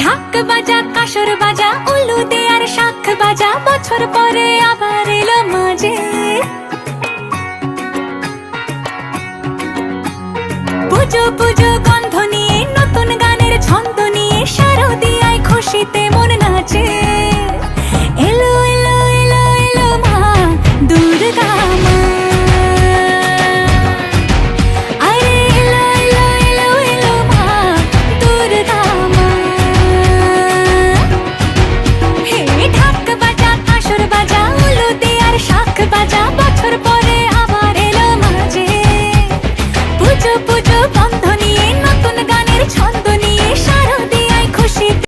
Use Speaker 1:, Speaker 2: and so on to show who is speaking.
Speaker 1: ঢাক বাজা কাসর বাজা উলু দে আর শাখ বাজা, বছর পরে আবার এলো মাঝে। পুজো পুজো গন্ধ নিয়ে নতুন গানের ছন্দ নিয়ে শারদিয়ায় খুশিতে মন নাচে।